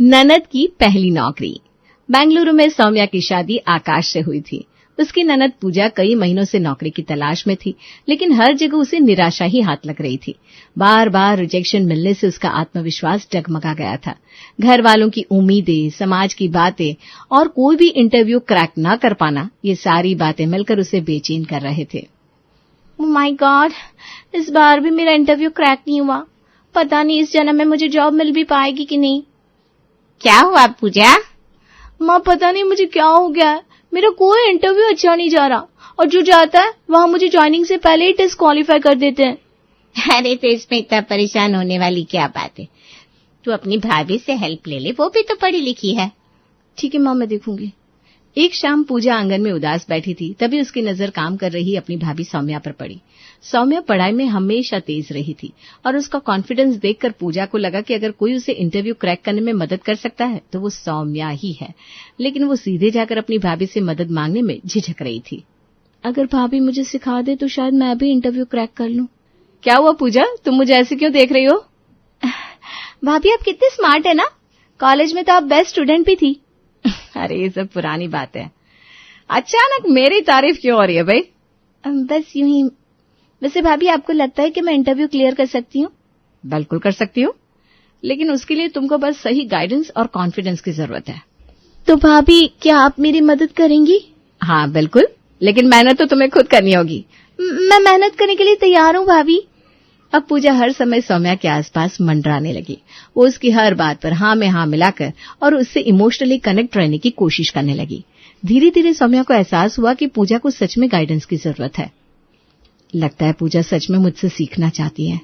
ननद की पहली नौकरी। बेंगलुरु में सौम्या की शादी आकाश से हुई थी। उसकी ननद पूजा कई महीनों से नौकरी की तलाश में थी, लेकिन हर जगह उसे निराशा ही हाथ लग रही थी। बार बार रिजेक्शन मिलने से उसका आत्मविश्वास डगमगा गया था। घर वालों की उम्मीदें, समाज की बातें और कोई भी इंटरव्यू क्रैक न कर पाना, ये सारी बातें मिलकर उसे बेचैन कर रहे थे। ओह माय गॉड, इस बार भी मेरा इंटरव्यू क्रैक नहीं हुआ। पता नहीं इस जन्म में मुझे जॉब मिल भी पाएगी कि नहीं। क्या हुआ पूजा? माँ, पता नहीं मुझे क्या हो गया है। मेरा कोई इंटरव्यू अच्छा नहीं जा रहा, और जो जाता है वहां मुझे ज्वाइनिंग से पहले ही डिस्क्वालीफाई कर देते हैं। अरे तो इसमें इतना परेशान होने वाली क्या बात है? तू अपनी भाभी से हेल्प ले ले, वो भी तो पढ़ी लिखी है। ठीक है माँ, मैं देखूंगी। एक शाम पूजा आंगन में उदास बैठी थी, तभी उसकी नजर काम कर रही अपनी भाभी सौम्या पर पड़ी। सौम्या पढ़ाई में हमेशा तेज रही थी और उसका कॉन्फिडेंस देखकर पूजा को लगा कि अगर कोई उसे इंटरव्यू क्रैक करने में मदद कर सकता है तो वो सौम्या ही है। लेकिन वो सीधे जाकर अपनी भाभी से मदद मांगने में झिझक रही थी। अगर भाभी मुझे सिखा दे तो शायद मैं भी इंटरव्यू क्रैक कर लूं। क्या हुआ पूजा, तुम मुझे ऐसे क्यों देख रही हो? भाभी, आप कितनी स्मार्ट है ना। कॉलेज में तो आप बेस्ट स्टूडेंट भी थी। अरे ये सब पुरानी बात है। अचानक मेरी तारीफ क्यों हो रही है भाई? बस यूं ही। वैसे भाभी, आपको लगता है कि मैं इंटरव्यू क्लियर कर सकती हूँ? बिल्कुल कर सकती हूँ, लेकिन उसके लिए तुमको बस सही गाइडेंस और कॉन्फिडेंस की जरूरत है। तो भाभी, क्या आप मेरी मदद करेंगी? हाँ बिल्कुल, लेकिन मेहनत तो तुम्हें खुद करनी होगी। मैं मेहनत करने के लिए तैयार हूँ भाभी। अब पूजा हर समय सौम्या के आसपास मंडराने लगी। वो उसकी हर बात पर हाँ में हाँ मिलाकर और उससे इमोशनली कनेक्ट रहने की कोशिश करने लगी। धीरे धीरे सौम्या को एहसास हुआ कि पूजा को सच में गाइडेंस की जरूरत है। लगता है पूजा सच में मुझसे सीखना चाहती है।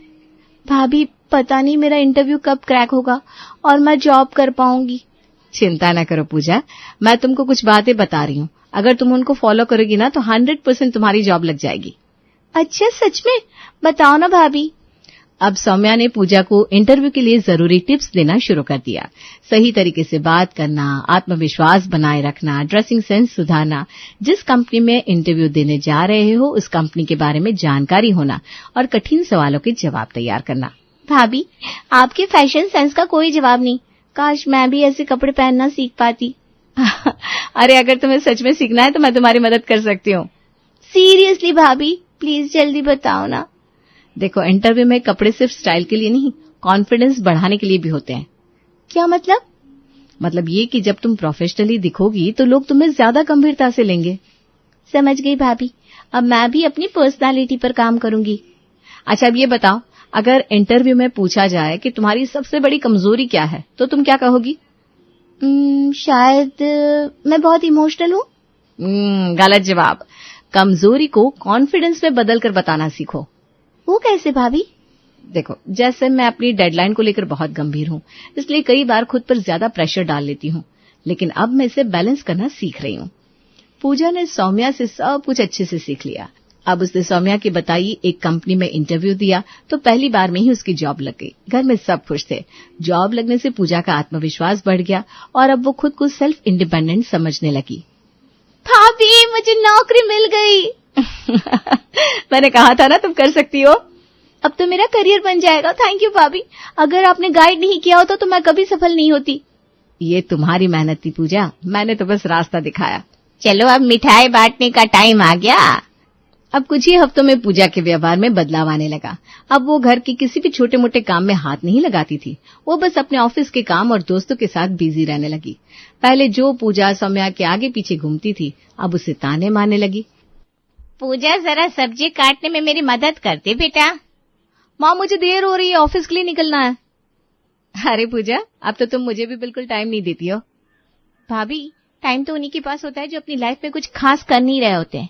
भाभी, पता नहीं मेरा इंटरव्यू कब क्रैक होगा और मैं जॉब कर पाऊंगी। चिंता न करो पूजा, मैं तुमको कुछ बातें बता रही हूँ। अगर तुम उनको फॉलो करोगी ना तो 100% तुम्हारी जॉब लग जाएगी। अच्छा, सच में? बताओ ना भाभी। अब सौम्या ने पूजा को इंटरव्यू के लिए जरूरी टिप्स देना शुरू कर दिया। सही तरीके से बात करना, आत्मविश्वास बनाए रखना, ड्रेसिंग सेंस सुधारना, जिस कंपनी में इंटरव्यू देने जा रहे हो उस कंपनी के बारे में जानकारी होना और कठिन सवालों के जवाब तैयार करना। भाभी, आपके फैशन सेंस का कोई जवाब नहीं। काश मैं भी ऐसे कपड़े पहनना सीख पाती। अरे अगर तुम्हें सच में सीखना है तो मैं तुम्हारी मदद कर सकती हूँ। सीरियसली भाभी, प्लीज जल्दी बताओ ना। देखो, इंटरव्यू में कपड़े सिर्फ स्टाइल के लिए नहीं, कॉन्फिडेंस बढ़ाने के लिए भी होते हैं। क्या मतलब? मतलब ये कि जब तुम प्रोफेशनली दिखोगी तो लोग तुम्हें ज्यादा गंभीरता से लेंगे। समझ गई भाभी, अब मैं भी अपनी पर्सनालिटी पर काम करूंगी। अच्छा, अब ये बताओ, अगर इंटरव्यू में पूछा जाए कि तुम्हारी सबसे बड़ी कमजोरी क्या है तो तुम क्या कहोगी? शायद मैं बहुत इमोशनल हूँ। गलत जवाब। कमजोरी को कॉन्फिडेंस में बदलकर बताना सीखो। वो कैसे भाभी? देखो, जैसे मैं अपनी डेडलाइन को लेकर बहुत गंभीर हूँ, इसलिए कई बार खुद पर ज्यादा प्रेशर डाल लेती हूँ, लेकिन अब मैं इसे बैलेंस करना सीख रही हूँ। पूजा ने सौम्या से सब कुछ अच्छे से सीख लिया। अब उसने सौम्या की बताई एक कंपनी में इंटरव्यू दिया तो पहली बार में ही उसकी जॉब लग गई। घर में सब खुश थे। जॉब लगने से पूजा का आत्मविश्वास बढ़ गया और अब वो खुद को सेल्फ इंडिपेंडेंट समझने लगी। भाभी, मुझे नौकरी मिल गई। मैंने कहा था ना तुम कर सकती हो। अब तो मेरा करियर बन जाएगा। थैंक यू भाभी, अगर आपने गाइड नहीं किया होता तो मैं कभी सफल नहीं होती। ये तुम्हारी मेहनत थी पूजा, मैंने तो बस रास्ता दिखाया। चलो अब मिठाई बांटने का टाइम आ गया। अब कुछ ही हफ्तों में पूजा के व्यवहार में बदलाव आने लगा। अब वो घर के किसी भी छोटे मोटे काम में हाथ नहीं लगाती थी। वो बस अपने ऑफिस के काम और दोस्तों के साथ बिजी रहने लगी। पहले जो पूजा सौम्या के आगे पीछे घूमती थी, अब उसे ताने मारने लगी। पूजा, जरा सब्जी काटने में मेरी मदद करते बेटा। माँ, मुझे देर हो रही है, ऑफिस के लिए निकलना है। अरे पूजा, अब तो तुम मुझे भी बिल्कुल टाइम नहीं देती हो। भाभी, टाइम तो उन्हीं के पास होता है जो अपनी लाइफ में कुछ खास कर नहीं रहे होते हैं।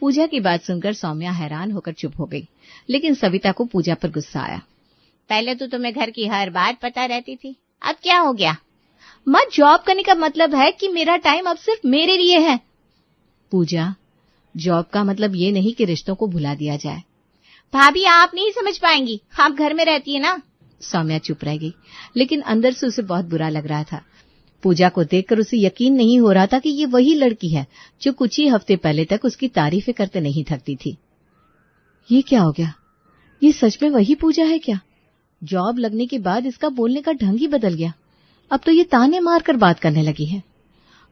पूजा की बात सुनकर सौम्या हैरान होकर चुप हो गई, लेकिन सविता को पूजा पर गुस्सा आया। पहले तो तुम्हें घर की हर बात पता रहती थी, अब क्या हो गया? माँ, जॉब करने का मतलब है कि मेरा टाइम अब सिर्फ मेरे लिए है। पूजा, जॉब का मतलब ये नहीं कि रिश्तों को भुला दिया जाए। भाभी, आप नहीं समझ पाएंगी, आप घर में रहती है ना। सौम्या चुप रह गई, लेकिन अंदर से उसे बहुत बुरा लग रहा था। पूजा को देखकर उसे यकीन नहीं हो रहा था कि ये वही लड़की है जो कुछ ही हफ्ते पहले तक उसकी तारीफें करते नहीं थकती थी। ये क्या हो गया? ये सच में वही पूजा है क्या? जॉब लगने के बाद इसका बोलने का ढंग ही बदल गया। अब तो ये ताने मारकर बात करने लगी है।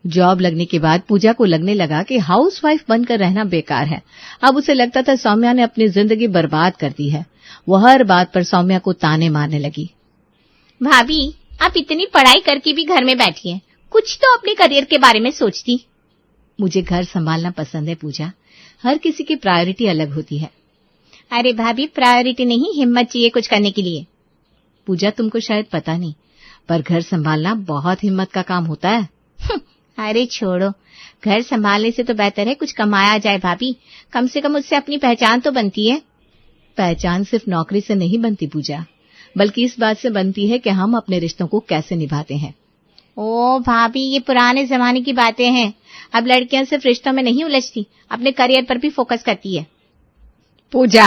जॉब लगने के बाद पूजा को लगने लगा कि हाउसवाइफ बनकर रहना बेकार है। अब उसे लगता था सौम्या ने अपनी जिंदगी बर्बाद कर दी है। वो हर बात पर सौम्या को ताने मारने लगी। भाभी, आप इतनी पढ़ाई करके भी घर में बैठी हैं, कुछ तो अपने करियर के बारे में सोचती। मुझे घर संभालना पसंद है पूजा, हर किसी की प्रायोरिटी अलग होती है। अरे भाभी, प्रायोरिटी नहीं, हिम्मत चाहिए कुछ करने के लिए। पूजा, तुमको शायद पता नहीं, पर घर संभालना बहुत हिम्मत का काम होता है। अरे छोड़ो, घर संभालने से तो बेहतर है कुछ कमाया जाए भाभी, कम से कम उससे अपनी पहचान तो बनती है। पहचान सिर्फ नौकरी से नहीं बनती पूजा, बल्कि इस बात से बनती है कि हम अपने रिश्तों को कैसे निभाते हैं। ओ भाभी, ये पुराने जमाने की बातें हैं। अब लड़कियां सिर्फ रिश्तों में नहीं उलझती, अपने करियर पर भी फोकस करती है। पूजा,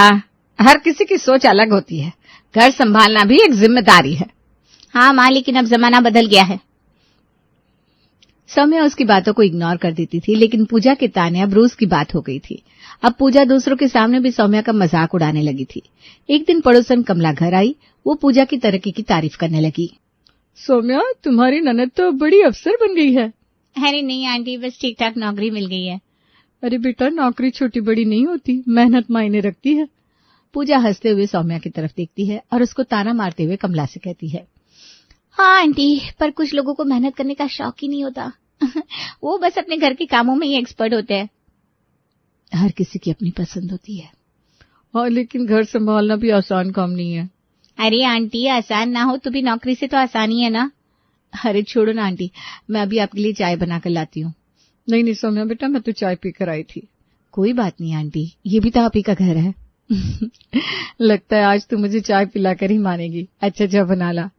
हर किसी की सोच अलग होती है, घर संभालना भी एक जिम्मेदारी है। हाँ माँ, लेकिन अब जमाना बदल गया है। सौम्या उसकी बातों को इग्नोर कर देती थी, लेकिन पूजा के ताने अब रोज की बात हो गई थी। अब पूजा दूसरों के सामने भी सौम्या का मजाक उड़ाने लगी थी। एक दिन पड़ोसन कमला घर आई। वो पूजा की तरक्की की तारीफ करने लगी। सौम्या, तुम्हारी ननद तो बड़ी अफसर बन गई है। अरे नहीं आंटी, बस ठीक ठाक नौकरी मिल गई है। अरे बेटा, नौकरी छोटी बड़ी नहीं होती, मेहनत मायने रखती है। पूजा हंसते हुए सौम्या की तरफ देखती है और उसको ताना मारते हुए कमला से कहती है, हाँ आंटी, पर कुछ लोगों को मेहनत करने का शौक ही नहीं होता। वो बस अपने घर के कामों में ही एक्सपर्ट होते हैं। हर किसी की अपनी पसंद होती है। हाँ, लेकिन घर संभालना भी आसान काम नहीं है। अरे आंटी, आसान ना हो तो भी नौकरी से तो आसानी है ना। अरे छोड़ो ना आंटी, मैं अभी आपके लिए चाय बनाकर लाती हूँ। नहीं सौम्या बेटा, मैं तो चाय पीकर आई थी। कोई बात नहीं आंटी, ये भी तो आप ही का घर है। लगता है आज तू मुझे चाय पिलाकर ही मानेगी। अच्छा जा बना ला।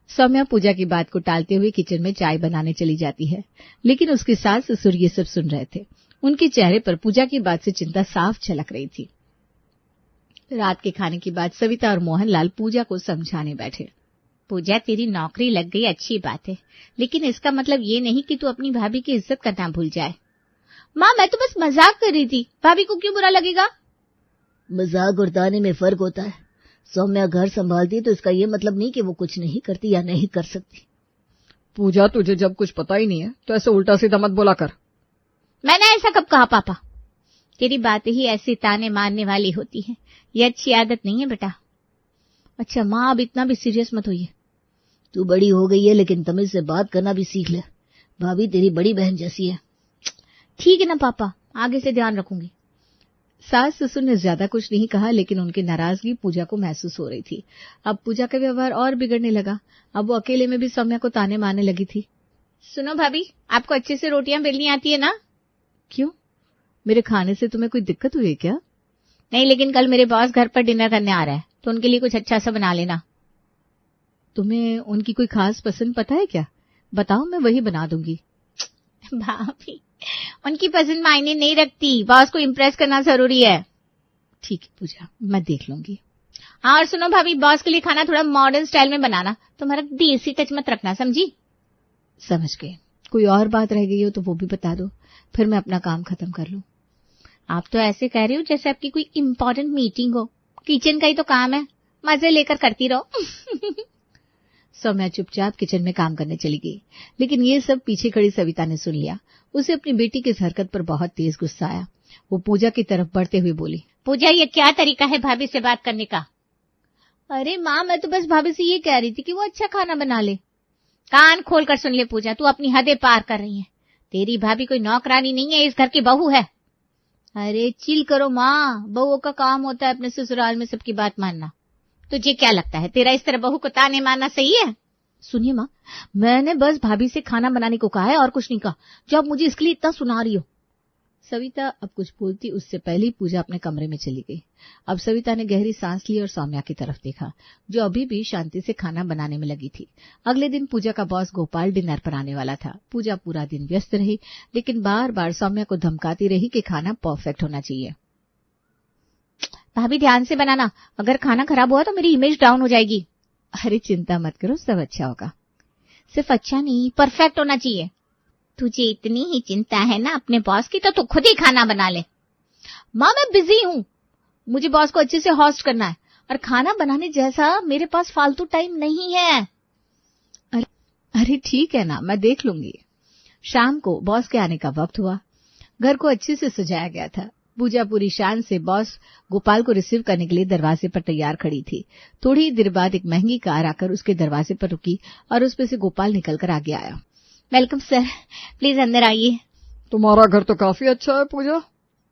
सौम्या पूजा की बात को टालते हुए किचन में चाय बनाने चली जाती है, लेकिन उसके सास ससुर ये सब सुन रहे थे। उनके चेहरे पर पूजा की बात से चिंता साफ झलक रही थी। रात के खाने के बाद सविता और मोहनलाल पूजा को समझाने बैठे। पूजा, तेरी नौकरी लग गई अच्छी बात है, लेकिन इसका मतलब ये नहीं कि तू अपनी भाभी की इज्जत करना भूल जाए। माँ, मैं तो बस मजाक कर रही थी, भाभी को क्यों बुरा लगेगा? मजाक और ताने में फर्क होता है। सौम्या घर संभालती है तो इसका ये मतलब नहीं कि वो कुछ नहीं करती या नहीं कर सकती। पूजा, तुझे जब कुछ पता ही नहीं है तो ऐसे उल्टा सीधा मत बोला कर। मैंने ऐसा कब कहा पापा? तेरी बातें ही ऐसी ताने मारने वाली होती है, ये अच्छी आदत नहीं है बेटा। अच्छा माँ, अब इतना भी सीरियस मत होइए। तू बड़ी हो गई है, लेकिन तमीज से बात करना भी सीख ले। भाभी तेरी बड़ी बहन जैसी है। ठीक है ना पापा, आगे से ध्यान रखूंगी। सास ससुर ने ज्यादा कुछ नहीं कहा, लेकिन उनकी नाराजगी पूजा को महसूस हो रही थी। अब पूजा का व्यवहार और बिगड़ने लगा। अब वो अकेले में भी सौम्या को ताने मारने लगी थी। सुनो भाभी, आपको अच्छे से रोटियां बेलनी आती है ना? क्यों, मेरे खाने से तुम्हें कोई दिक्कत हुई है क्या? नहीं, लेकिन कल मेरे बॉस घर पर डिनर करने आ रहा है, तो उनके लिए कुछ अच्छा सा बना लेना। तुम्हें उनकी कोई खास पसंद पता है क्या? बताओ, मैं वही बना दूंगी। भाभी, उनकी पसंद मायने नहीं रखती, बॉस को इम्प्रेस करना जरूरी है। ठीक है पूजा, मैं देख लूंगी। हाँ, और सुनो भाभी, बॉस के लिए खाना थोड़ा मॉडर्न स्टाइल में बनाना, तुम्हारा देसी टच मत रखना, समझी? समझ गए। कोई और बात रह गई हो तो वो भी बता दो, फिर मैं अपना काम खत्म कर लूं। आप तो ऐसे कह रही हो जैसे आपकी कोई इम्पोर्टेंट मीटिंग हो। किचन का ही तो काम है, मजे लेकर करती रहो। सौम्या चुपचाप किचन में काम करने चली गई, लेकिन ये सब पीछे खड़ी सविता ने सुन लिया। उसे अपनी बेटी की इस हरकत पर बहुत तेज गुस्सा आया। वो पूजा की तरफ बढ़ते हुए बोली, पूजा, ये क्या तरीका है भाभी से बात करने का? अरे माँ, मैं तो बस भाभी से ये कह रही थी कि वो अच्छा खाना बना ले। कान खोल कर सुन ले पूजा, तू अपनी हदें पार कर रही है। तेरी भाभी कोई नौकरानी नहीं है, इस घर की बहू है। अरे चिल करो माँ, बहुओं का काम होता है अपने ससुराल में सबकी बात मानना। तुझे क्या लगता है तेरा इस तरह बहू को ताने मारना सही है? सुनिए माँ, मैंने बस भाभी से खाना बनाने को कहा है और कुछ नहीं कहा, जो आप मुझे इसके लिए इतना सुना रही हो। सविता अब कुछ बोलती उससे पहले ही पूजा अपने कमरे में चली गई। अब सविता ने गहरी सांस ली और सौम्या की तरफ देखा, जो अभी भी शांति से खाना बनाने में लगी थी। अगले दिन पूजा का बॉस गोपाल डिनर पर आने वाला था। पूजा पूरा दिन व्यस्त रही, लेकिन बार बार सौम्या को धमकाती रही कि खाना परफेक्ट होना चाहिए। भाभी ध्यान से बनाना, अगर खाना खराब हुआ तो मेरी इमेज डाउन हो जाएगी। अरे चिंता मत करो, सब अच्छा होगा। सिर्फ अच्छा नहीं, परफेक्ट होना चाहिए। तुझे इतनी ही चिंता है ना अपने बॉस की, तो तू खुद ही खाना बना ले। माँ, मैं बिजी हूँ, मुझे बॉस को अच्छे से होस्ट करना है और खाना बनाने जैसा मेरे पास फालतू टाइम नहीं है। अरे ठीक है ना, मैं देख लूंगी। शाम को बॉस के आने का वक्त हुआ। घर को अच्छे से सजाया गया था। पूजा पूरी शान से बॉस गोपाल को रिसीव करने के लिए दरवाजे पर तैयार खड़ी थी। थोड़ी ही देर बाद एक महंगी कार आकर उसके दरवाजे पर रुकी और उसमें से गोपाल निकलकर आगे आया। वेलकम सर, प्लीज अंदर आइए। तुम्हारा घर तो काफी अच्छा है पूजा,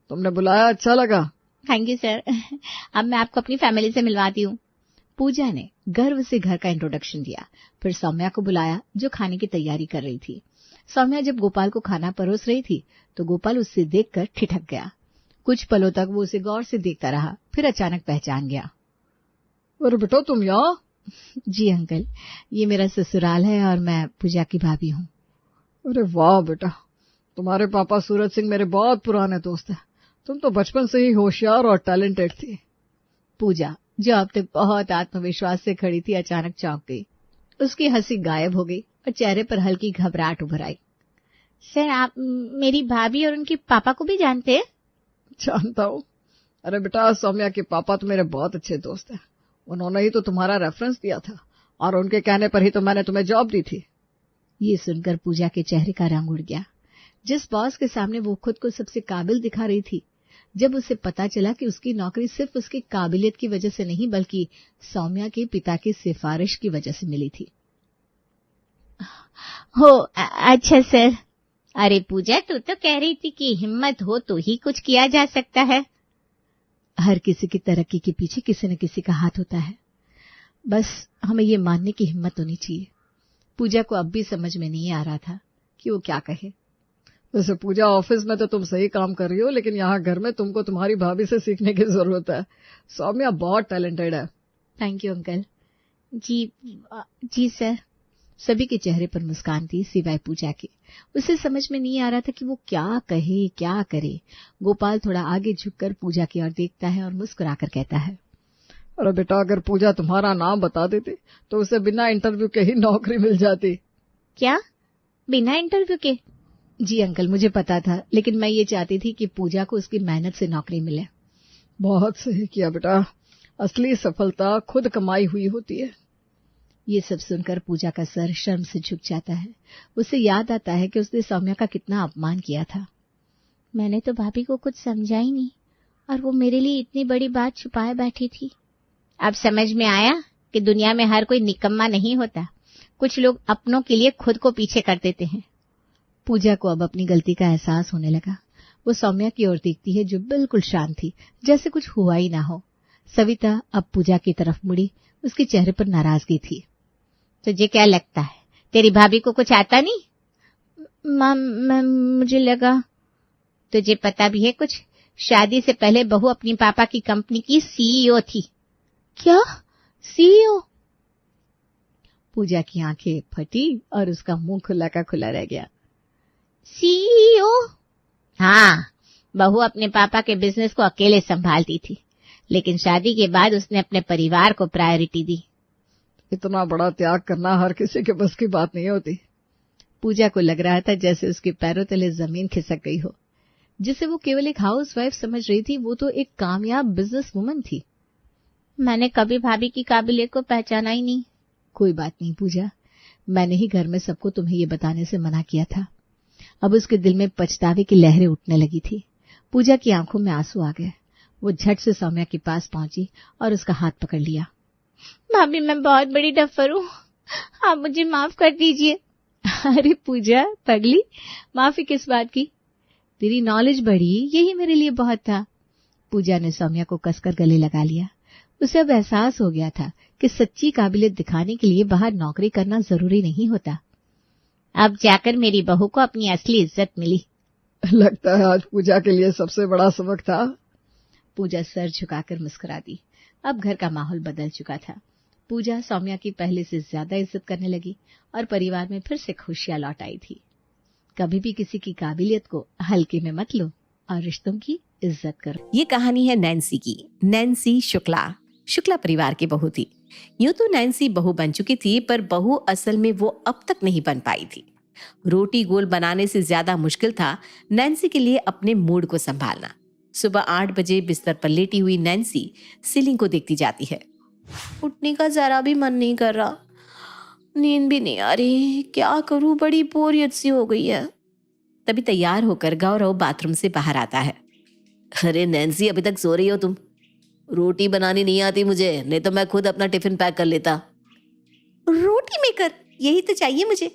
तुमने बुलाया अच्छा लगा। Thank you sir. अब मैं आपको अपनी फैमिली से मिलवाती हूँ। पूजा ने गर्व से घर का इंट्रोडक्शन दिया, फिर सौम्या को बुलाया जो खाने की तैयारी कर रही थी। सौम्या जब गोपाल को खाना परोस रही थी तो गोपाल उससे देखकर ठिठक गया। कुछ पलों तक वो उसे गौर से देखता रहा, फिर अचानक पहचान गया। अरे बेटा तुम यहाँ? जी अंकल, ये मेरा ससुराल है और मैं पूजा की भाभी हूँ। अरे वाह बेटा, तुम्हारे पापा सूरज सिंह मेरे बहुत पुराने दोस्त हैं। तुम तो बचपन से ही होशियार और टैलेंटेड थी। पूजा जो अब तक बहुत आत्मविश्वास से खड़ी थी अचानक चौंक गई। उसकी हंसी गायब हो गई और चेहरे पर हल्की घबराहट उभर आई। सर आप मेरी भाभी और उनके पापा को भी जानते हैं? जानता हूँ। अरे बेटा, सौम्या के पापा तो मेरे बहुत अच्छे दोस्त हैं। उन्होंने ही तो तुम्हारा रेफरेंस दिया था और उनके कहने पर ही तो मैंने तुम्हें जॉब दी थी। ये सुनकर पूजा के चेहरे का रंग उड़ गया। जिस बॉस के सामने वो खुद को सबसे काबिल दिखा रही थी, जब उसे पता चला कि उसकी नौकरी सिर्फ उसकी काबिलियत की वजह से नहीं बल्कि सौम्या के पिता की सिफारिश की वजह से मिली थी। हो अच्छा सर। अरे पूजा, तू तो कह रही थी कि हिम्मत हो तो ही कुछ किया जा सकता है। हर किसी की तरक्की के पीछे किसी न किसी का हाथ होता है, बस हमें ये मानने की हिम्मत होनी चाहिए। पूजा को अब भी समझ में नहीं आ रहा था कि वो क्या कहे। वैसे पूजा, ऑफिस में तो तुम सही काम कर रही हो, लेकिन यहाँ घर में तुमको तुम्हारी भाभी से सीखने की जरूरत है। सौम्या बहुत टैलेंटेड है। Thank you uncle. जी सर। सभी के चेहरे पर मुस्कान थी सिवाय पूजा के। उसे समझ में नहीं आ रहा था कि वो क्या कहे क्या करे। गोपाल थोड़ा आगे झुककर पूजा की ओर देखता है और मुस्कुराकर कहता है, अरे बेटा, अगर पूजा तुम्हारा नाम बता देती तो उसे बिना इंटरव्यू के ही नौकरी मिल जाती। क्या? बिना इंटरव्यू के? जी अंकल, मुझे पता था, लेकिन मैं ये चाहती थी कि पूजा को उसकी मेहनत से नौकरी मिले। बहुत सही किया बेटा, असली सफलता खुद कमाई हुई होती है। ये सब सुनकर पूजा का सर शर्म से झुक जाता है। उसे याद आता है कि उसने सौम्या का कितना अपमान किया था। मैंने तो भाभी को कुछ समझा ही नहीं और वो मेरे लिए इतनी बड़ी बात छुपाए बैठी थी। अब समझ में आया कि दुनिया में हर कोई निकम्मा नहीं होता। कुछ लोग अपनों के लिए खुद को पीछे कर देते हैं। पूजा को अब अपनी गलती का एहसास होने लगा। वो सौम्या की ओर देखती है जो बिल्कुल शांत थी, जैसे कुछ हुआ ही ना हो। सविता अब पूजा की तरफ मुड़ी। उसके चेहरे पर नाराजगी थी। तुझे क्या लगता है, तेरी भाभी को कुछ आता नहीं? मुझे लगा। तुझे पता भी है कुछ? शादी से पहले बहू अपनी पापा की कंपनी की सीईओ थी। क्या? सीईओ? पूजा की आंखें फटी और उसका मुंह खुला का खुला रह गया। सीईओ? हाँ, बहू अपने पापा के बिजनेस को अकेले संभालती थी, लेकिन शादी के बाद उसने अपने परिवार को प्रायोरिटी दी। इतना बड़ा त्याग करना हर किसी के बस की बात नहीं होती। पूजा को लग रहा था जैसे उसके पैरों तले जमीन खिसक गई हो। जिसे वो केवल एक हाउसवाइफ समझ रही थी, वो तो एक कामयाब बिजनेस वुमन थी। मैंने कभी भाभी की काबिलियत को पहचाना ही नहीं। कोई बात नहीं पूजा, मैंने ही घर में सबको तुम्हें ये बताने से मना किया था। अब उसके दिल में पछतावे की लहरें उठने लगी थी। पूजा की आंखों में आंसू आ गए। वो झट से सौम्या के पास पहुंची और उसका हाथ पकड़ लिया। भाभी, मैं बहुत बड़ी डफर हूँ, आप मुझे माफ कर दीजिए। अरे पूजा पगली, माफी किस बात की? तेरी नॉलेज बढ़ी, यही मेरे लिए बहुत था। पूजा ने सौम्या को कसकर गले लगा लिया। उसे अब एहसास हो गया था कि सच्ची काबिलियत दिखाने के लिए बाहर नौकरी करना जरूरी नहीं होता। अब जाकर मेरी बहू को अपनी असली इज्जत मिली। लगता है आज पूजा के लिए सबसे बड़ा सबक था। पूजा सर झुकाकर मुस्कुरा दी। अब घर का माहौल बदल चुका था। पूजा सौम्या की पहले से ज्यादा इज्जत करने लगी और परिवार में फिर से खुशियां लौट आई थी। कभी भी किसी की काबिलियत को हल्के में मत लो और रिश्तों की इज्जत करो। ये कहानी है नैन्सी की। नैन्सी शुक्ला परिवार की बहू थी। यूं तो नैन्सी बहू बन चुकी थी, पर बहू असल में वो अब तक नहीं बन पाई थी। रोटी गोल बनाने से ज्यादा मुश्किल था नैन्सी के लिए अपने मूड को संभालना। सुबह 8 बजे बिस्तर पर लेटी हुई नैन्सी सीलिंग को देखती जाती है। उठने का जरा भी मन नहीं कर रहा। नींद भी नहीं आ रही, क्या करूं, बड़ी बोरियत सी हो गई है। तभी तैयार होकर गौरव बाथरूम से बाहर आता है। अरे नैन्सी, अभी तक सो रही हो तुम? रोटी बनानी नहीं आती मुझे, नहीं तो मैं खुद अपना टिफिन पैक कर लेता। रोटी मेकर, यही तो चाहिए मुझे।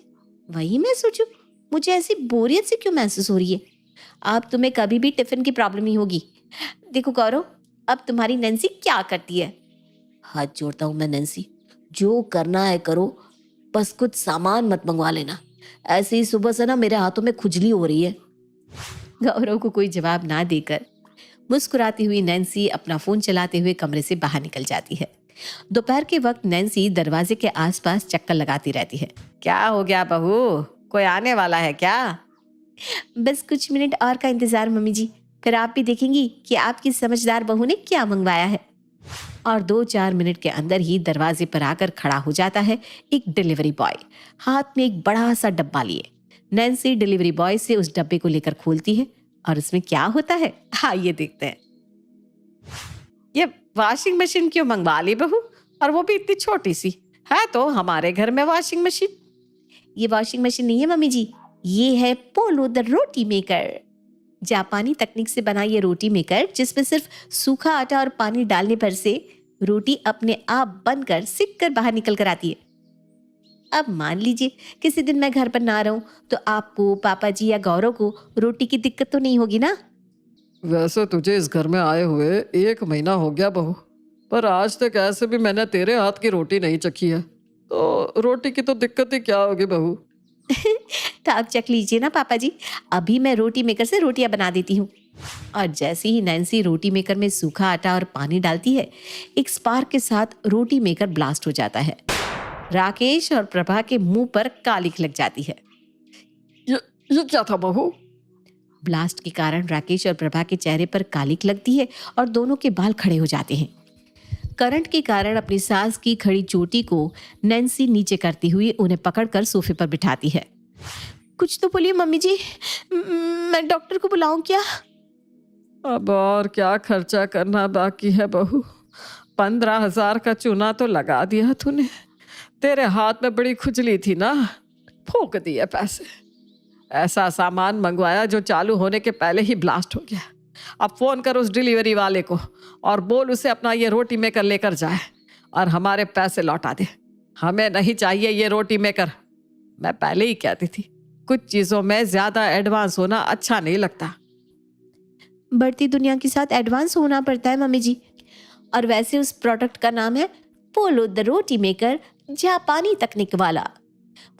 वही मैं सोचूं, मुझे ऐसी बोरियत से क्यों महसूस हो रही है। अब तुम्हें कभी भी टिफिन की प्रॉब्लम नहीं होगी। देखो गौरव, अब तुम्हारी नैन्सी क्या करती है। हाथ जोड़ता हूं मैं नैन्सी, जो करना है करो, बस कुछ सामान मत मंगवा लेना। ऐसे ही सुबह से ना मेरे हाथों में खुजली हो रही है। गौरव को कोई जवाब ना देकर मुस्कुराती हुई नैन्सी अपना फोन चलाते हुए कमरे से बाहर निकल जाती है। दोपहर के वक्त नैन्सी दरवाजे के आसपास चक्कर लगाती रहती है। क्या हो गया बहू, कोई आने वाला है क्या? बस कुछ मिनट और का इंतजार मम्मी जी, फिर आप भी देखेंगी कि आपकी समझदार बहू ने क्या मंगवाया है। और 2-4 मिनट के अंदर ही दरवाजे पर आकर खड़ा हो जाता है एक डिलीवरी बॉय, हाथ में एक बड़ा सा डब्बा लिए। नैन्सी डिलीवरी बॉय से उस डब्बे को लेकर खोलती है और उसमें क्या होता है, आइए देखते हैं। ये वॉशिंग मशीन क्यों मंगवा ली बहू, और वो भी इतनी छोटी सी है? तो हमारे घर में वॉशिंग मशीन। ये वॉशिंग मशीन नहीं है मम्मी जी, ये है पोलो द रोटी मेकर। जापानी तकनीक से बना ये रोटी मेकर, जिसमें सिर्फ सूखा आटा और पानी डालने पर से रोटी अपने आप बनकर सिक कर बाहर निकल कर आती है। अब मान लीजिए किसी दिन मैं घर पर ना रहूं तो आपको, पापा जी या गौरव को रोटी की दिक्कत तो नहीं होगी ना? वैसे तुझे इस घर में आए हुए 1 महीना हो गया बहू, पर आज तक ऐसे भी मैंने तेरे हाथ की रोटी नहीं चखी है, तो रोटी की तो दिक्कत ही क्या होगी बहू। तो आप चख लीजिए ना पापा जी, अभी मैं रोटी मेकर से रोटियां बना देती हूँ। और जैसे ही नैन्सी रोटी मेकर में सूखा आटा और पानी डालती है, एक स्पार्क के साथ रोटी मेकर ब्लास्ट हो जाता है। राकेश और प्रभा के मुंह पर कालिख लग जाती है। ये क्या था बहू? ब्लास्ट के कारण राकेश और प्रभा के चेहरे पर कालिख लगती है और दोनों के बाल खड़े हो जाते हैं। करंट के कारण अपनी सास की खड़ी चोटी को नैन्सी नीचे करती हुई उन्हें पकड़कर सोफे पर बिठाती है। कुछ तो बोलिए मम्मी जी, मैं डॉक्टर को बुलाऊं क्या? अब और क्या खर्चा करना बाकी है बहू? 15,000 का चूना तो लगा दिया तूने। तेरे हाथ में बड़ी खुजली थी ना, फूंक दिए पैसे। ऐसा सामान मंगवाया जो चालू होने के पहले ही ब्लास्ट हो गया। अब फोन कर उस डिलीवरी वाले को और बोल उसे अपना ये रोटी मेकर लेकर जाए और हमारे पैसे लौटा दे। हमें नहीं चाहिए ये रोटी मेकर। मैं पहले ही कहती थी, कुछ चीजों में ज्यादा एडवांस होना अच्छा नहीं लगता। बढ़ती दुनिया के साथ एडवांस होना पड़ता है मम्मी जी। और वैसे उस प्रोडक्ट का नाम है पोलो द रोटी मेकर, जापानी तकनीक वाला।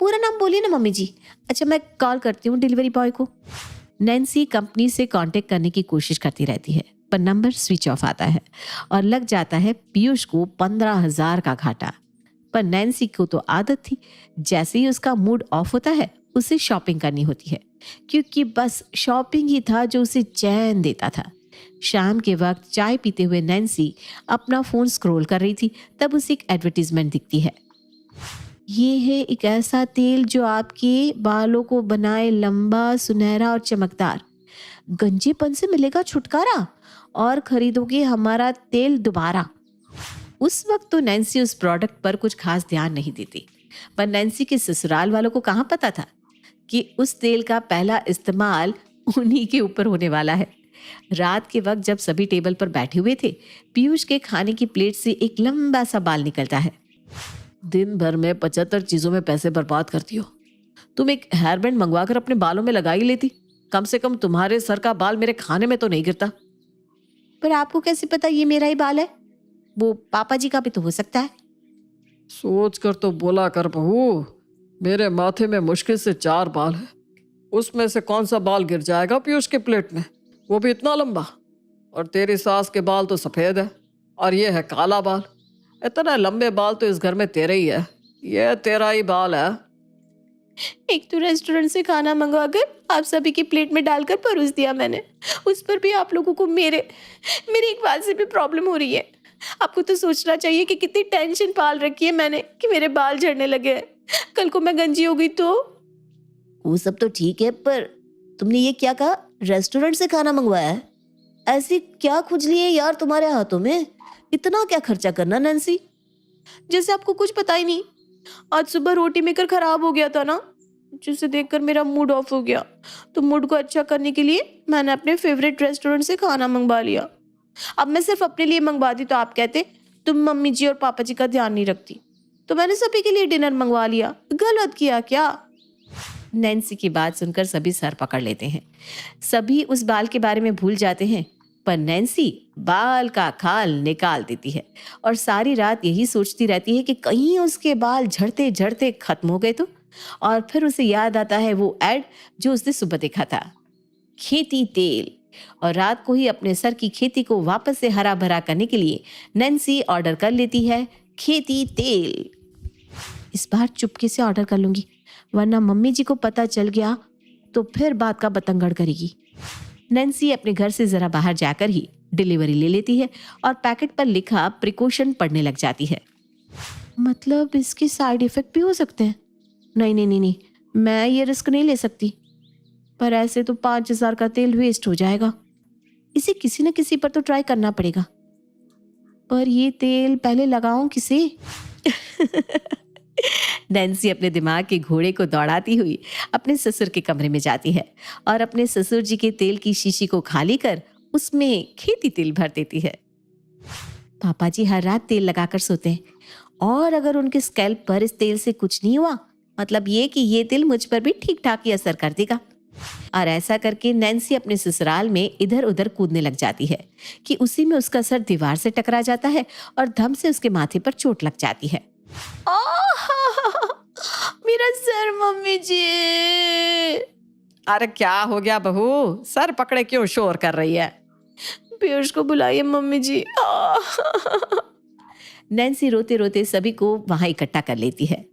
पूरा नाम बोलिए ना मम्मी जी। अच्छा, मैं कॉल करती हूँ डिलीवरी बॉय को। नैन्सी कंपनी से कांटेक्ट करने की कोशिश करती रहती है, पर नंबर स्विच ऑफ आता है और लग जाता है पीयूष को 15,000 का घाटा। पर नैन्सी को तो आदत थी, जैसे ही उसका मूड ऑफ होता है उसे शॉपिंग करनी होती है, क्योंकि बस शॉपिंग ही था जो उसे चैन देता था। शाम के वक्त चाय पीते हुए नैन्सी अपना फोन स्क्रॉल कर रही थी, तब उसे एक एडवर्टीजमेंट दिखती है। ये है एक ऐसा तेल जो आपके बालों को बनाए लंबा, सुनहरा और चमकदार। गंजेपन से मिलेगा छुटकारा और खरीदोगे हमारा तेल दोबारा। उस वक्त तो नैन्सी उस प्रोडक्ट पर कुछ खास ध्यान नहीं देती, पर नैन्सी के ससुराल वालों को कहाँ पता था कि उस तेल का पहला इस्तेमाल उन्हीं के ऊपर होने वाला है। रात के वक्त जब सभी टेबल पर बैठे हुए थे, पीयूष के खाने की प्लेट से एक लंबा सा बाल निकलता है। दिन भर में 75 चीजों में पैसे बर्बाद करती हो। तुम एक हेयर बैंड मंगवा कर अपने बालों में लगा ही लेती, कम से कम तुम्हारे सर का बाल मेरे खाने में तो नहीं गिरता। पर आपको कैसे पता ये मेरा ही बाल है? वो पापा जी का भी तो हो सकता है। सोच कर तो बोला कर बहू, मेरे माथे में मुश्किल से 4 बाल है, उसमें से कौन सा बाल गिर जाएगा पीयूष के प्लेट में, वो भी इतना लंबा। और तेरी सास के बाल तो सफेद है और ये है काला बाल। इतना लंबे बाल तो इस घर में तेरे ही है, ये तेरा ही बाल है। एक तो रेस्टोरेंट से खाना मंगवाकर आप सभी की प्लेट में डालकर परोस दिया मैंने, उस पर भी आप लोगों को मेरी एक बात से भी प्रॉब्लम हो रही है। आपको तो सोचना चाहिए कि कितनी टेंशन पाल रखी है मैंने कि मेरे बाल झड़ने लगे हैं। कल को मैं गंजी हो गई तो? वो सब तो ठीक है, पर तुमने ये क्या कहा, रेस्टोरेंट से खाना मंगवाया है? ऐसी क्या खुजली है यार तुम्हारे हाथों में? इतना क्या खर्चा करना नैन्सी? जैसे आपको कुछ पता ही नहीं। आज सुबह रोटी मेकर खराब हो गया था ना, जिसे देखकर मेरा मूड ऑफ हो गया। तो मूड को अच्छा करने के लिए मैंने अपने फेवरेट रेस्टोरेंट से खाना मंगवा लिया। अब मैं सिर्फ अपने लिए मंगवाती तो आप कहते तुम मम्मी जी और पापा जी का ध्यान नहीं रखती। तो मैंने सभी के लिए डिनर मंगवा लिया। गलत किया क्या? नैन्सी की बात सुनकर सभी सर पकड़ लेते हैं। सभी उस बाल के बारे में भूल जाते हैं, पर नैन्सी बाल का खाल निकाल देती है और सारी रात यही सोचती रहती है कि कहीं उसके बाल झड़ते झड़ते खत्म हो गए तो। और फिर उसे याद आता है वो एड जो उसने सुबह देखा था, खेती तेल। और रात को ही अपने सर की खेती को वापस से हरा भरा करने के लिए नैन्सी ऑर्डर कर लेती है खेती तेल। इस बार चुपके से ऑर्डर कर लूंगी, वरना मम्मी जी को पता चल गया तो फिर बात का बतंगड़ करेगी। नैन्सी अपने घर से जरा बाहर जाकर ही डिलीवरी ले लेती है और पैकेट पर लिखा प्रिकॉशन पढ़ने लग जाती है। मतलब इसके साइड इफेक्ट भी हो सकते हैं? नहीं नहीं नहीं नहीं, मैं ये रिस्क नहीं ले सकती। पर ऐसे तो 5,000 का तेल वेस्ट हो जाएगा। इसे किसी न किसी पर तो ट्राई करना पड़ेगा। पर ये तेल पहले लगाऊं किसे? नैन्सी अपने दिमाग के घोड़े को दौड़ाती हुई अपने ससुर के कमरे में जाती है और अपने ससुर जी के तेल की शीशी को खाली कर उसमें खेती तेल भर देती है। पापा जी हर रात तेल लगाकर सोते हैं और अगर उनके स्कैल्प पर इस तेल से कुछ नहीं हुआ, मतलब ये कि ये तेल मुझ पर भी ठीक ठाक ही असर कर देगा। और ऐसा करके नैन्सी अपने ससुराल में इधर उधर कूदने लग जाती है कि उसी में उसका सर दीवार से टकरा जाता है और धम से उसके माथे पर चोट लग जाती है। मेरा सर मम्मी जी। अरे क्या हो गया बहू, सर पकड़े क्यों शोर कर रही है? पीयूष को बुलाइए मम्मी जी। नैन्सी रोते रोते सभी को वहां इकट्ठा कर लेती है।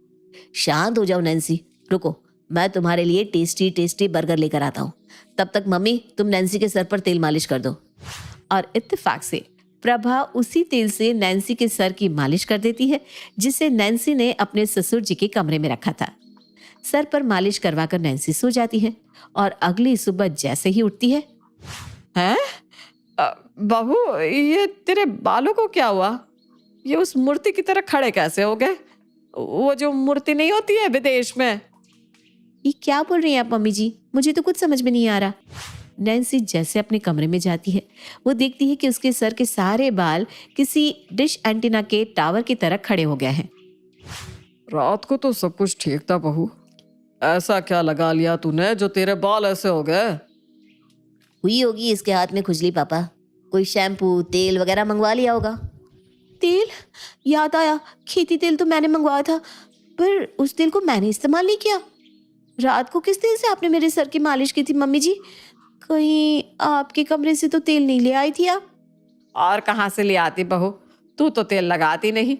शांत हो जाओ नैन्सी, रुको, मैं तुम्हारे लिए टेस्टी टेस्टी बर्गर लेकर आता हूँ। तब तक मम्मी तुम नैन्सी के सर पर तेल मालिश कर दो। और इत्तेफाक से प्रभा उसी तेल से नैन्सी के सर की मालिश कर देती है जिसे नैन्सी ने अपने ससुर जी के कमरे में रखा था। सर पर मालिश करवाकर नैन्सी सो जाती है और अगली सुबह जैसे ही उठती है, हैं? बहू, ये तेरे बालों को क्या हुआ? ये उस मूर्ति की तरह खड़े कैसे हो गए? वो जो मूर्ति नहीं होती है विदेश में। ये क्या बोल रही हैं आप मम्मी जी? मुझे तो कुछ समझ में नहीं आ रहा। नैन्सी जैसे अपने कमरे में जाती है वो देखती है कि उसके सर के सारे बाल किसी डिश एंटीना के टावर की तरह खड़े हो गए हैं। रात को तो सब कुछ ठीक था बहू, ऐसा क्या लगा लिया तूने जो तेरे बाल ऐसे हो गए? हुई होगी इसके हाथ में खुजली पापा, कोई शैम्पू तेल वगैरह मंगवा लिया होगा। तेल? याद आया, खेती तेल तो मैंने मंगवाया था, पर उस तेल को मैंने इस्तेमाल नहीं किया। रात को किस तेल से आपने मेरे सर की मालिश की थी मम्मी जी? कहीं आपके कमरे से तो तेल नहीं ले आई थी आप? और कहाँ से ले आती बहू, तू तो तेल लगाती नहीं,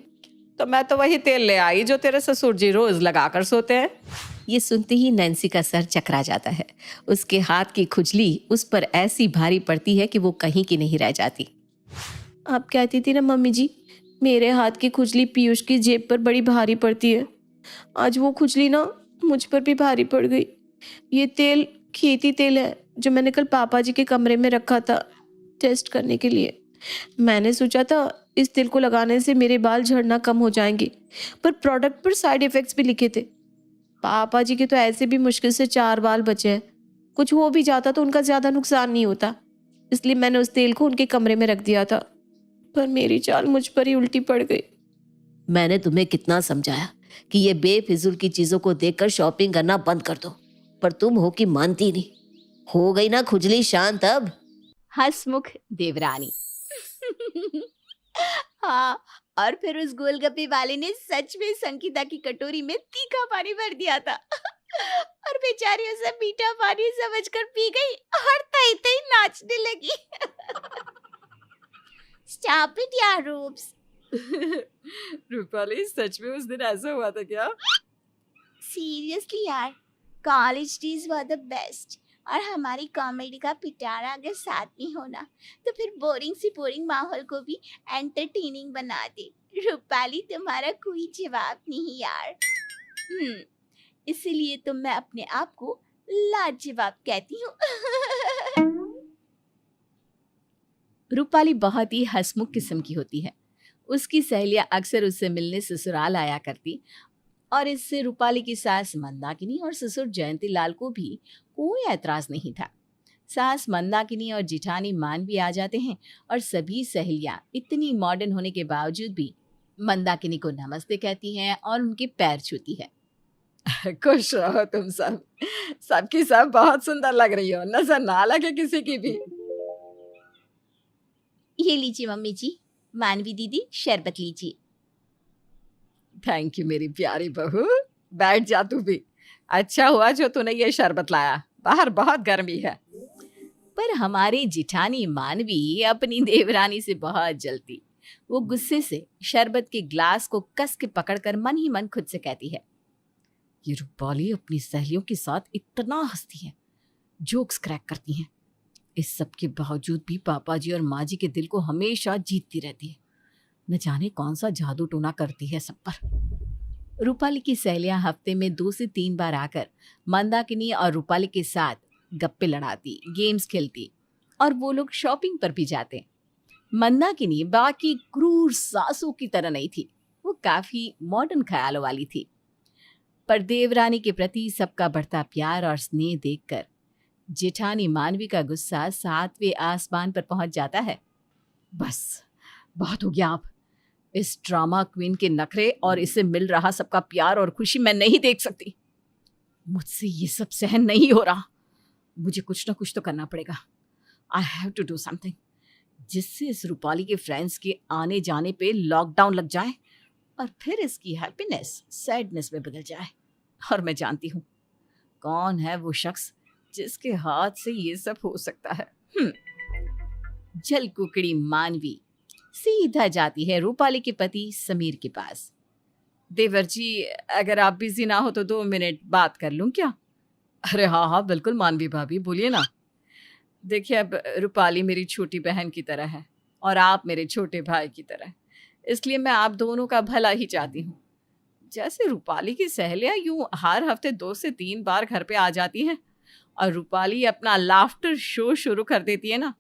तो मैं तो वही तेल ले आई जो तेरे ससुर जी रोज लगाकर सोते हैं। ये सुनते ही नैन्सी का सर चकरा जाता है। उसके हाथ की खुजली उस पर ऐसी भारी पड़ती है कि वो कहीं की नहीं रह जाती। आप कहती थी ना मम्मी जी, मेरे हाथ की खुजली पीयूष की जेब पर बड़ी भारी पड़ती है। आज वो खुजली ना मुझ पर भी भारी पड़ गई। ये तेल खेती तेल है जो मैंने कल पापा जी के कमरे में रखा था टेस्ट करने के लिए। मैंने सोचा था इस तेल को लगाने से मेरे बाल झड़ना कम हो जाएंगे, पर प्रोडक्ट पर साइड इफेक्ट्स भी लिखे थे। पापा जी के तो ऐसे भी मुश्किल से 4 बाल बचे हैं, कुछ हो भी जाता तो उनका ज़्यादा नुकसान नहीं होता, इसलिए मैंने उस तेल को उनके कमरे में रख दिया था। पर मेरी चाल मुझ पर ही उल्टी पड़ गई। मैंने तुम्हें कितना समझाया कि ये बेफिजूल की चीजों को देखकर शॉपिंग करना बंद कर दो, पर तुम हो कि मानती नहीं। हो गई ना खुजली शांत अब? हंसमुख देवरानी। हाँ, और फिर उस गोलगप्पे वाले ने सच में संगीता की कटोरी में तीखा पानी भर दिया था और बेचारी उसे मीठा पानी समझकर पी गई और तई तई नाचने लगी। स्टॉप इट यार रूप्स। रूपाली, सच में उस दिन ऐसा हुआ था क्या? सीरियसली यार, college days were the best. और हमारी कॉमेडी का पिटारा अगर साथ नहीं होना तो फिर बोरिंग से बोरिंग माहौल को भी एंटरटेनिंग बना दे। रूपाली, तुम्हारा कोई जवाब नहीं यार। इसीलिए तो मैं अपने आप को लाजवाब कहती हूँ। रूपाली बहुत ही हंसमुख किस्म की होती है। उसकी सहेलियां अक्सर उससे मिलने ससुराल आया करती और इससे रूपाली की सास मंदाकिनी और ससुर जयंती लाल को भी कोई ऐतराज नहीं था। सास मंदाकिनी और जिठानी मानवी आ जाते हैं और सभी सहेलियां इतनी मॉडर्न होने के बावजूद भी मंदाकिनी को नमस्ते कहती हैं और उनके पैर छूती है। खुश रहो तुम सब, सबकी सब बहुत सुंदर लग रही हो, नजर ना लगे किसी की भी। ये लीजिए मम्मी जी, मानवी दीदी शरबत लीजिए। थैंक यू मेरी प्यारी बहू, बैठ जा तू भी। अच्छा हुआ जो तूने ये शरबत लाया, बाहर बहुत गर्मी है। पर हमारी जिठानी मानवी अपनी देवरानी से बहुत जलती। वो गुस्से से शरबत के ग्लास को कस के पकड़कर मन ही मन खुद से कहती है, ये रूपाली अपनी सहेलियों के साथ इतना हंसती है, जोक्स क्रैक करती हैं। इस सब के बावजूद भी पापा जी और माँ जी के दिल को हमेशा जीतती रहती है। न जाने कौन सा जादू टोना करती है सब पर। रूपाली की सहेलियां हफ्ते में 2 से 3 बार आकर मंदाकिनी और रूपाली के साथ गप्पे लड़ाती, गेम्स खेलती और वो लोग शॉपिंग पर भी जाते। मंदाकिनी बाकी क्रूर सासों की तरह नहीं थी, वो काफी मॉडर्न ख्यालों वाली थी। पर देवरानी के प्रति सबका बढ़ता प्यार और स्नेह देखकर जेठानी मानवी का गुस्सा 7वें आसमान पर पहुंच जाता है। बस बहुत हो गया, आप इस ड्रामा क्वीन के नखरे और इसे मिल रहा सबका प्यार और खुशी मैं नहीं देख सकती। मुझसे ये सब सहन नहीं हो रहा। मुझे कुछ ना कुछ तो करना पड़ेगा। I have to do something, जिससे इस रूपाली के फ्रेंड्स के आने जाने पे लॉकडाउन लग जाए और फिर इसकी हैप्पीनेस सैडनेस में बदल जाए। और मैं जानती हूँ कौन है वो शख्स जिसके हाथ से ये सब हो सकता है। जल कुकड़ी मानवी सीधा जाती है रूपाली के पति समीर के पास। देवर जी, अगर आप बिजी ना हो तो 2 मिनट बात कर लूं क्या? अरे हाँ हाँ बिल्कुल मानवी भाभी, बोलिए ना। देखिए, अब रूपाली मेरी छोटी बहन की तरह है और आप मेरे छोटे भाई की तरह, इसलिए मैं आप दोनों का भला ही चाहती हूँ। जैसे रूपाली की सहेलियां यूं हर हफ्ते 2 से 3 बार घर पे आ जाती हैं और रूपाली अपना लाफ्टर शो शुरू कर देती है ना,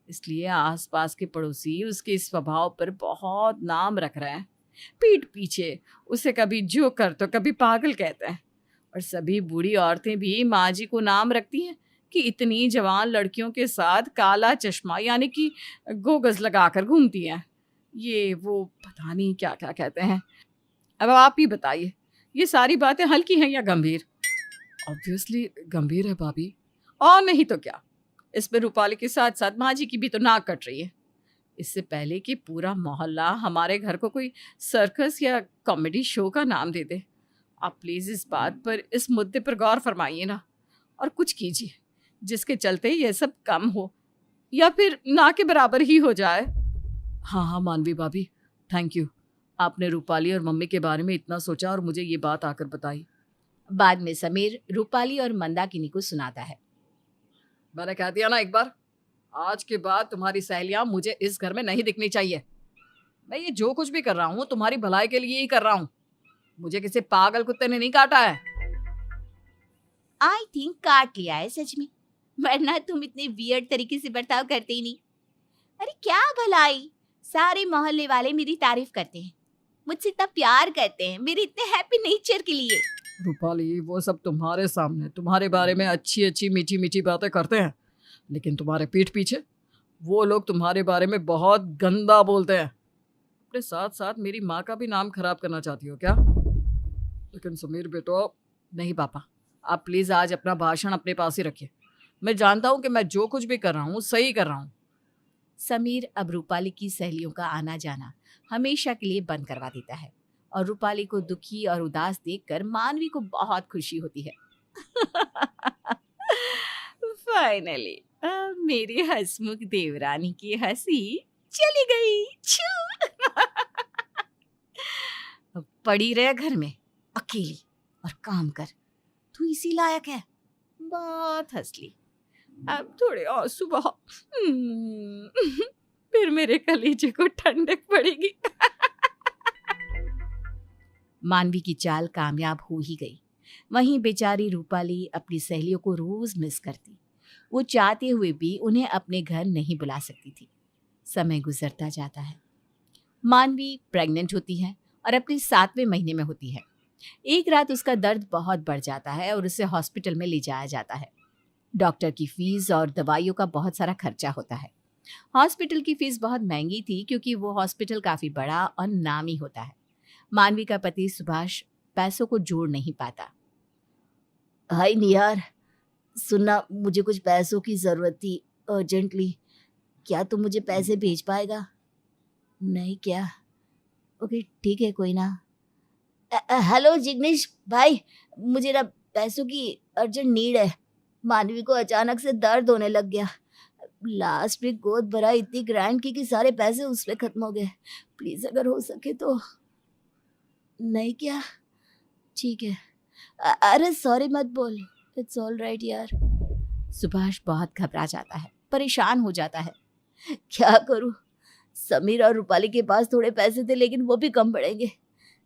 इसलिए आसपास के पड़ोसी उसके स्वभाव पर बहुत नाम रख रहे हैं। पीठ पीछे उसे कभी जोकर तो कभी पागल कहते हैं। और सभी बूढ़ी औरतें भी माँ जी को नाम रखती हैं कि इतनी जवान लड़कियों के साथ काला चश्मा यानी कि गोगस लगाकर घूमती हैं। ये वो पता नहीं क्या क्या कहते हैं। अब आप ही बताइए, ये सारी बातें हल्की हैं या गंभीर? ऑब्वियसली गंभीर है भाभी, और नहीं तो क्या। इसमें रूपाली के साथ साथ माँ जी की भी तो नाक कट रही है। इससे पहले कि पूरा मोहल्ला हमारे घर को कोई सर्कस या कॉमेडी शो का नाम दे दे, आप प्लीज इस बात पर, इस मुद्दे पर गौर फरमाइए ना और कुछ कीजिए जिसके चलते ये सब कम हो या फिर ना के बराबर ही हो जाए। हाँ हाँ मानवी भाभी, थैंक यू, आपने रूपाली और मम्मी के बारे में इतना सोचा और मुझे ये बात आकर बताई। बाद में समीर रूपाली और मंदाकिनी को सुनाता है। मैंने कह दिया ना एक बार, आज के बाद तुम्हारी सहेलियां मुझे इस घर में नहीं दिखनी चाहिए। मैं ये जो कुछ भी कर रहा हूँ तुम्हारी भलाई के लिए ही कर रहा हूँ। मुझे किसी पागल कुत्ते ने नहीं काटा है। आई थिंक काट लिया है सच में, वरना तुम इतने वियर्ड तरीके से बर्ताव करते ही नहीं। अरे क्या भलाई, सारे मोहल्ले वाले मेरी तारीफ करते हैं, मुझसे इतना प्यार करते हैं मेरे इतने हैप्पी नेचर के लिए। रूपाली, वो सब तुम्हारे सामने तुम्हारे बारे में अच्छी अच्छी मीठी मीठी बातें करते हैं, लेकिन तुम्हारे पीठ पीछे वो लोग तुम्हारे बारे में बहुत गंदा बोलते हैं। अपने साथ साथ मेरी माँ का भी नाम खराब करना चाहती हो क्या? लेकिन समीर बेटो। नहीं पापा, आप प्लीज आज अपना भाषण अपने पास ही रखिए। मैं जानता हूँ कि मैं जो कुछ भी कर रहा हूँ सही कर रहा हूँ। समीर अब रूपाली की सहेलियों का आना जाना हमेशा के लिए बंद करवा देता है और रूपाली को दुखी और उदास देखकर मानवी को बहुत खुशी होती है। फाइनली मेरी हंसमुख देवरानी की हंसी चली गई। अब पड़ी रहे घर में अकेली और काम कर, तू इसी लायक है। बहुत हंस ली, अब थोड़े और सुबह फिर मेरे कलेजे को ठंडक पड़ेगी। मानवी की चाल कामयाब हो ही गई। वहीं बेचारी रूपाली अपनी सहेलियों को रोज मिस करती। वो चाहते हुए भी उन्हें अपने घर नहीं बुला सकती थी। समय गुजरता जाता है। मानवी प्रेग्नेंट होती है और अपने 7वें महीने में होती है। एक रात उसका दर्द बहुत बढ़ जाता है और उसे हॉस्पिटल में ले जाया जाता है। डॉक्टर की फीस और दवाइयों का बहुत सारा खर्चा होता है। हॉस्पिटल की फीस बहुत महंगी थी क्योंकि वो हॉस्पिटल काफी बड़ा और नामी होता है। मानवी का पति सुभाष पैसों को जोड़ नहीं पाता। हाय निहार, सुनना, मुझे कुछ पैसों की जरूरत थी अर्जेंटली। क्या तुम मुझे पैसे भेज पाएगा? नहीं क्या? ओके ठीक है, कोई ना। हेलो जिग्नेश भाई, मुझे ना पैसों की अर्जेंट नीड है। मानवी को अचानक से दर्द होने लग गया। लास्ट वीक गोद भरा इतनी ग्रैंड की कि सारे पैसे उस पे खत्म हो गए। प्लीज अगर हो सके तो। नहीं क्या? ठीक है। अरे सॉरी मत बोल, इट्स ऑल राइट यार। सुभाष बहुत घबरा जाता है, परेशान हो जाता है। क्या करूं? समीर और रूपाली के पास थोड़े पैसे थे लेकिन वो भी कम पड़ेंगे।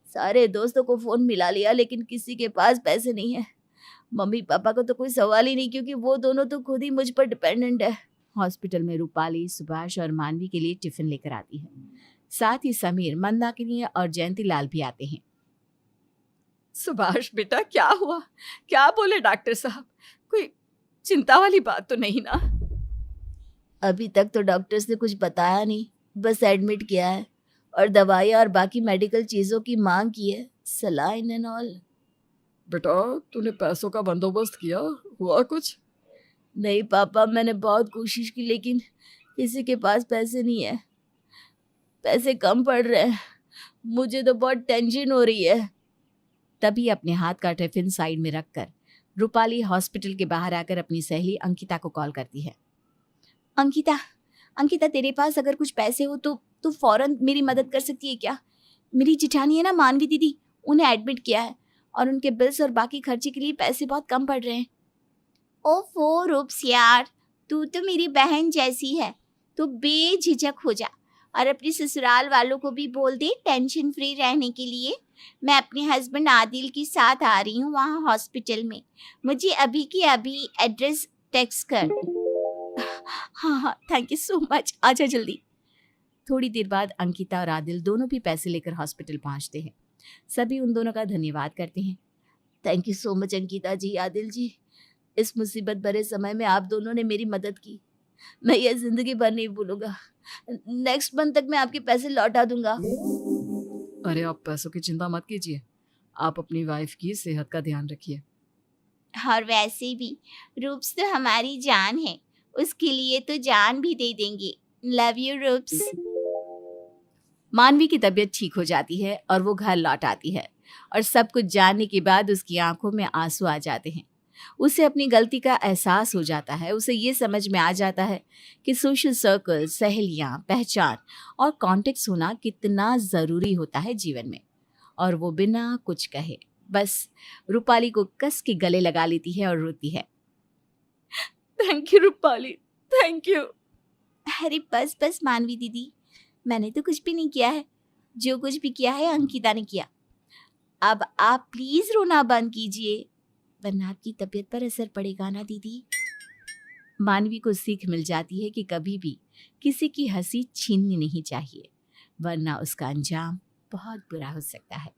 सारे दोस्तों को फोन मिला लिया लेकिन किसी के पास पैसे नहीं है। मम्मी पापा को तो कोई सवाल ही नहीं क्योंकि वो दोनों तो खुद ही मुझ पर डिपेंडेंट है। हॉस्पिटल में रूपाली सुभाष और मानवी के लिए टिफिन लेकर आती है। साथ ही समीर, मंदाकिनी और जयंती लाल भी आते हैं। सुभाष बेटा, क्या हुआ? क्या बोले डॉक्टर साहब? कोई चिंता वाली बात तो नहीं ना? अभी तक तो डॉक्टर्स ने कुछ बताया नहीं, बस एडमिट किया है और दवाइयाँ और बाकी मेडिकल चीज़ों की मांग की है, सलाइन एंड ऑल। बेटा, तूने पैसों का बंदोबस्त किया? हुआ कुछ? नहीं पापा, मैंने बहुत कोशिश की लेकिन किसी के पास पैसे नहीं है। पैसे कम पड़ रहे हैं, मुझे तो बहुत टेंशन हो रही है। तभी अपने हाथ का टिफिन साइड में रखकर रूपाली हॉस्पिटल के बाहर आकर अपनी सहेली अंकिता को कॉल करती है। अंकिता, तेरे पास अगर कुछ पैसे हो तो तू फौरन मेरी मदद कर सकती है क्या? मेरी जिठानी है ना मानवी दीदी, उन्हें एडमिट किया है और उनके बिल्स और बाकी खर्चे के लिए पैसे बहुत कम पड़ रहे हैं। ओफो रूप्स यार, तू तो मेरी बहन जैसी है। तू बेझिझक हो जा और अपने ससुराल वालों को भी बोल दे टेंशन फ्री रहने के लिए। मैं अपने हस्बैंड आदिल के साथ आ रही हूँ वहाँ हॉस्पिटल में। मुझे अभी की अभी एड्रेस टेक्स्ट कर। हाँ, थैंक यू सो मच, आजा जल्दी। थोड़ी देर बाद अंकिता और आदिल दोनों भी पैसे लेकर हॉस्पिटल पहुंचते हैं। सभी उन दोनों का धन्यवाद करते हैं। Thank you so much Ankita ji, Adil ji. इस मुसीबत भरे समय में आप दोनों ने मेरी मदद की, मैं ये जिंदगी भर नहीं भूलूंगा। नेक्स्ट मंथ तक मैं आपके पैसे लौटा दूंगा। अरे आप पैसों की चिंता मत कीजिए, आप अपनी वाइफ की सेहत का ध्यान रखिए। और वैसे भी रूप्स तो हमारी जान है, उसके लिए तो जान भी दे देंगे। Love you Roops. मानवी की तबीयत ठीक हो जाती है और वो घर लौट आती है और सब कुछ जानने के बाद उसकी आंखों में आंसू आ जाते हैं। उसे अपनी गलती का एहसास हो जाता है। उसे ये समझ में आ जाता है कि सोशल सर्कल, सहेलियां, पहचान और कॉन्टेक्ट्स होना कितना ज़रूरी होता है जीवन में। और वो बिना कुछ कहे बस रूपाली को कस के गले लगा लेती है और रोती है। Thank you Rupali, thank you. अरे बस बस मानवी दीदी, मैंने तो कुछ भी नहीं किया है। जो कुछ भी किया है अंकिता ने किया। अब आप प्लीज रोना बंद कीजिए, वरना आपकी तबीयत पर असर पड़ेगा ना दीदी। मानवी को सीख मिल जाती है कि कभी भी किसी की हंसी छीननी नहीं चाहिए, वरना उसका अंजाम बहुत बुरा हो सकता है।